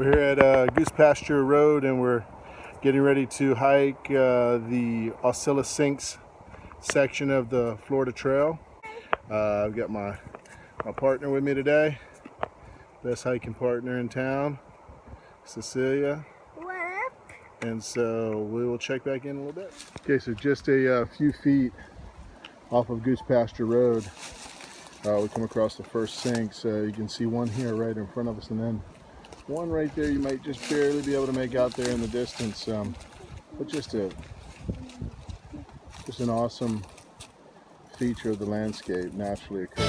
We're here at Goose Pasture Road and we're getting ready to hike the Aucilla Sinks section of the Florida Trail. I've got my partner with me today, best hiking partner in town, Cecilia. What up? And so we will check back in a little bit. Okay, so just a few feet off of Goose Pasture Road, we come across the first sinks. You can see one here right in front of us, and then one right there you might just barely be able to make out there in the distance. But just an awesome feature of the landscape naturally occurring.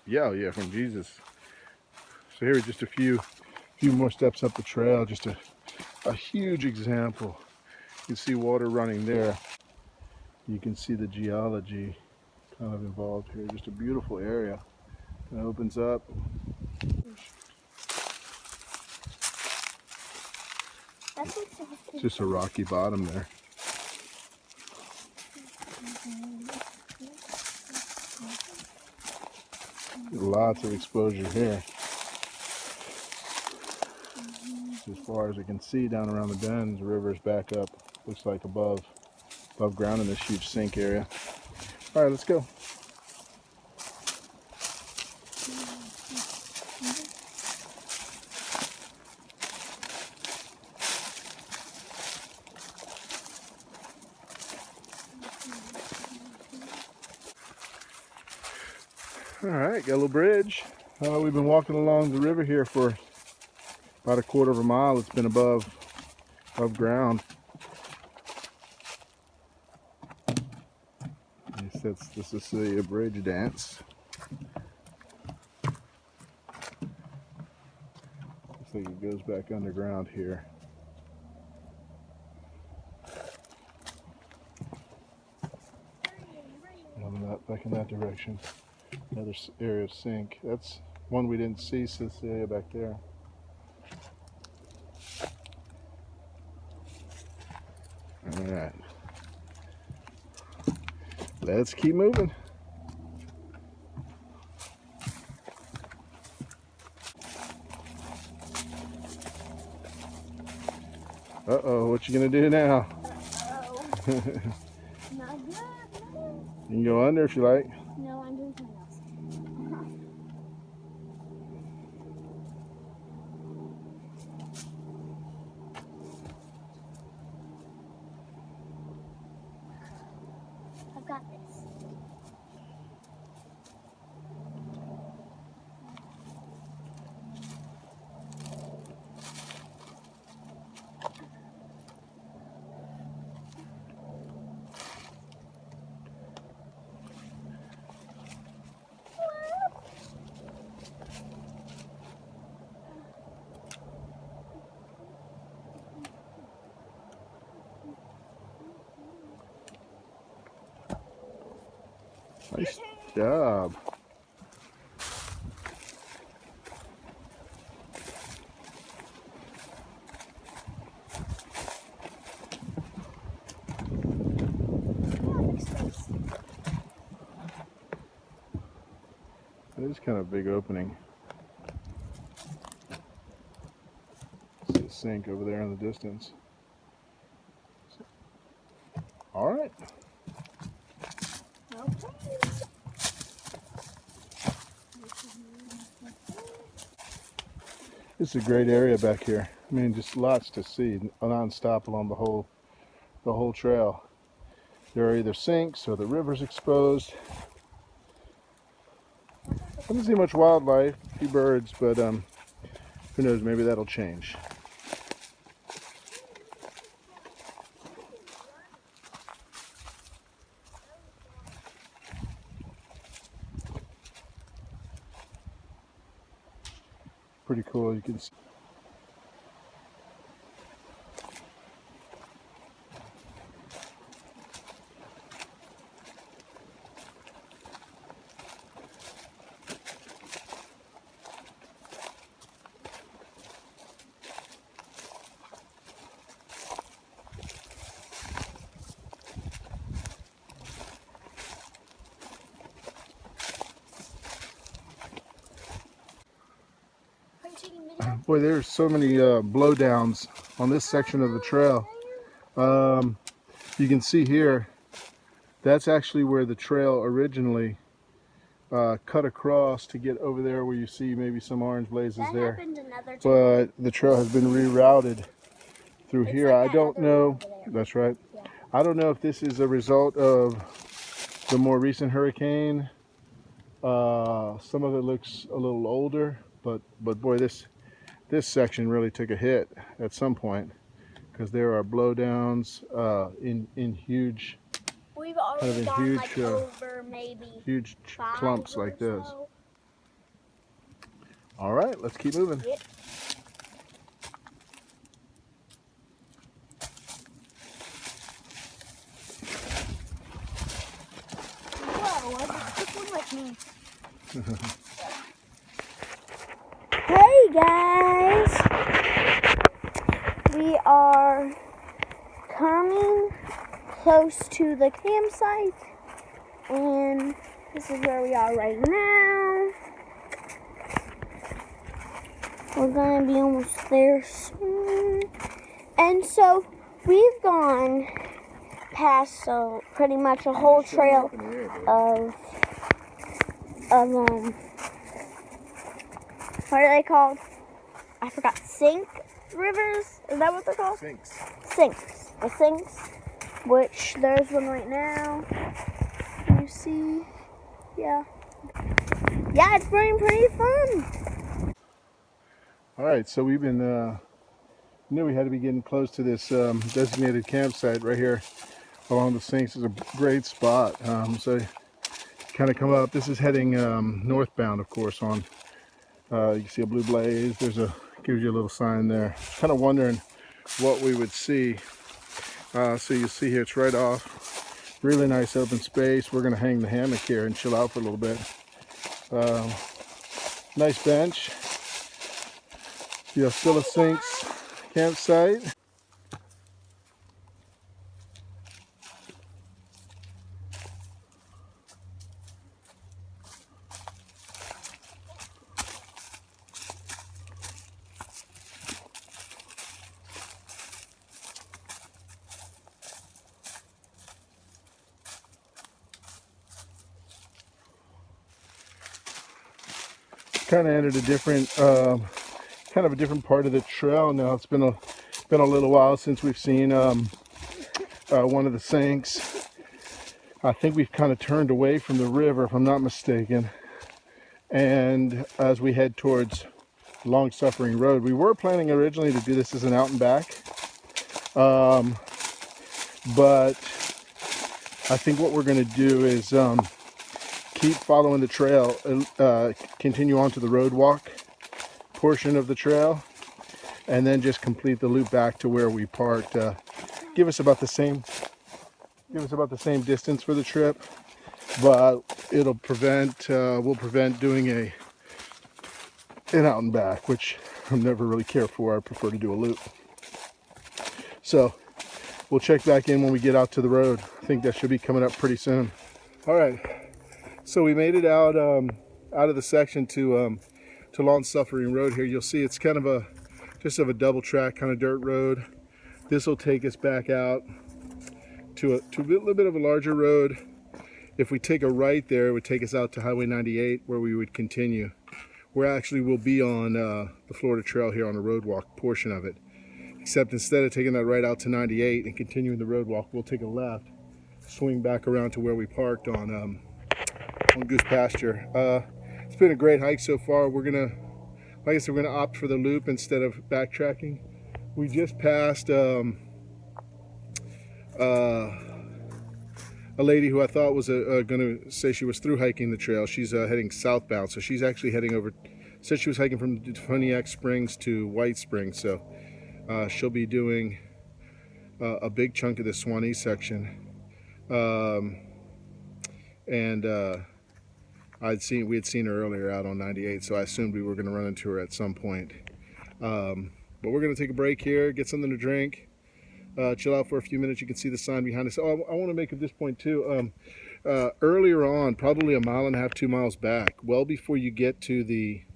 Yeah, from Jesus. So here are just a few more steps up the trail. Just a huge example. You can see water running there. You can see the geology kind of involved here. Just a beautiful area. It opens up. Just a rocky bottom there. Lots of exposure here. As far as I can see down around the bends, the river's back up. Looks like above ground in this huge sink area. All right, let's go. All right, got a little bridge. We've been walking along the river here for about a quarter of a mile. It's been above ground. Yes, that's the Cecilia Bridge dance. Looks like it goes back underground here. Back in that direction. Another area of sink. That's one we didn't see, Cecilia, back there. All right. Let's keep moving. Uh-oh, what you gonna do now? Uh-oh. Not good. You can go under if you like. No, I'm doing something else. I've got this. Nice job. It is kind of a big opening. See a sink over there in the distance. All right. This is a great area back here. I mean, just lots to see, non-stop along the whole trail. There are either sinks or the river's exposed. I don't see much wildlife, a few birds, but who knows, maybe that'll change. Pretty cool, you can see. Boy, there's so many blowdowns on this section of the trail. You can see here, that's actually where the trail originally cut across to get over there where you see maybe some orange blazes That there. happened another time. But the trail has been rerouted through It's here. like I that don't other know. one over there. That's right. Yeah. I don't know if this is a result of the more recent hurricane. Some of it looks a little older, but boy, this section really took a hit at some point because there are blowdowns in huge, We've already gone huge, like over maybe huge 5 clumps or like this. so. All right, let's keep moving. Yep. Whoa, I just took one with me. Hey guys! We are coming close to the campsite, and this is where we are right now. We're gonna be almost there soon. And so we've gone past pretty much a whole trail of what are they called? I forgot. Sink rivers? Is that what they're called? Sinks. Sinks. The sinks, which there's one right now. You see? Yeah. Yeah, it's been pretty fun. All right, so we've been, knew we had to be getting close to this designated campsite right here along the Sinks. Is a great spot. So kind of come up. This is heading northbound, of course, on, you can see a blue blaze. Gives you a little sign there. Kind of wondering what we would see. So you see here, it's right off. Really nice open space. We're going to hang the hammock here and chill out for a little bit. Nice bench. The Aucilla Sinks campsite. Kind of entered a different, kind of a different part of the trail now. It's been a little while since we've seen one of the sinks. I think we've kind of turned away from the river, if I'm not mistaken. And as we head towards Long Suffering Road, we were planning originally to do this as an out and back, but I think what we're going to do is keep following the trail, continue on to the road walk portion of the trail, and then just complete the loop back to where we parked. Give us about the same distance for the trip, but it'll prevent will prevent doing an out and back, which I'm never really care for. I prefer to do a loop. So we'll check back in when we get out to the road. I think that should be coming up pretty soon. All right. So we made it out of the section to Long Suffering Road here. You'll see it's kind of just a double track kind of dirt road. This will take us back out to a little bit of a larger road. If we take a right there, it would take us out to Highway 98 where we would continue. We'll be on the Florida Trail here on the road walk portion of it. Except instead of taking that right out to 98 and continuing the road walk, we'll take a left, swing back around to where we parked on Goose Pasture. It's been a great hike so far. We're gonna opt for the loop instead of backtracking. We just passed a lady who I thought was gonna say she was through hiking the trail. She's heading southbound, so she's actually heading over. Said she was hiking from Defoniac Springs to White Springs, so she'll be doing a big chunk of the Swanee section. We had seen her earlier out on 98, so I assumed we were going to run into her at some point. But we're going to take a break here, get something to drink, chill out for a few minutes. You can see the sign behind us. Oh, I want to make at this point too, earlier on, probably a mile and a half, 2 miles back, well before you get to the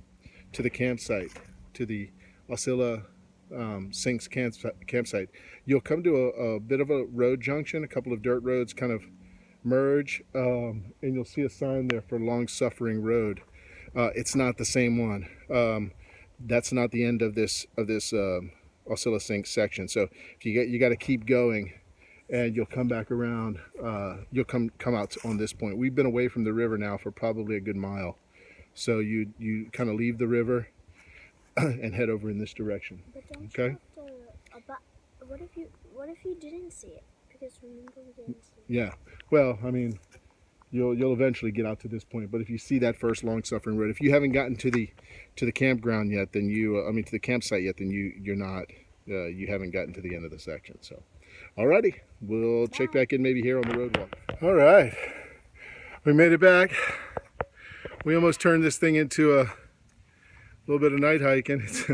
campsite, to the Aucilla Sinks campsite. You'll come to a bit of a road junction. A couple of dirt roads kind of merge, and you'll see a sign there for Long Suffering Road. It's not the same one. That's not the end of this Aucilla Sinks section. So if you got to keep going, and you'll come back around. You'll come out on this point. We've been away from the river now for probably a good mile. So you kind of leave the river and head over in this direction. But don't okay. You have to, what if you didn't see it? Because remember we didn't see it. Yeah. Well, I mean, you'll eventually get out to this point. But if you see that first Long Suffering Road, if you haven't gotten to the campground yet, then to the campsite yet, then you're not you haven't gotten to the end of the section. So, alrighty, we'll check back in maybe here on the road walk. All right, we made it back. We almost turned this thing into a little bit of night hiking. It's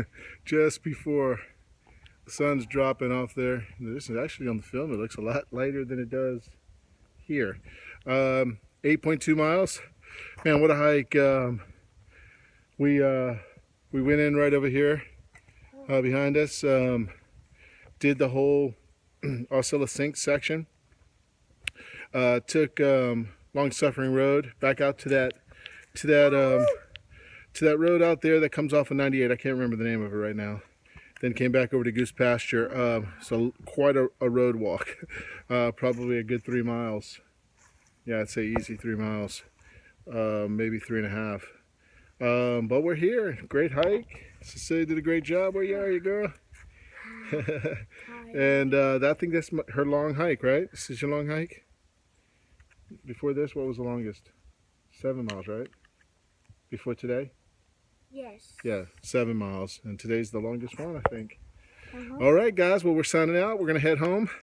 just before the sun's dropping off there. This is actually on the film. It looks a lot lighter than it does here. 8.2 miles. Man, what a hike. We went in right over here behind us. Did the whole Aucilla Sinks section. Took Long Suffering Road back out to that road out there that comes off of 98. I can't remember the name of it right now. Then came back over to Goose Pasture. So quite a road walk. Probably a good 3 miles. Yeah, I'd say easy 3 miles. Maybe 3.5. But we're here. Great hike. Cecilia did a great job. Where are you, girl? And I think that's her long hike, right? This is your long hike? Before this, what was the longest? 7 miles, right? Before today? Yes. Yeah, 7 miles. And today's the longest one, I think. All right, guys. Well, we're signing out. We're going to head home.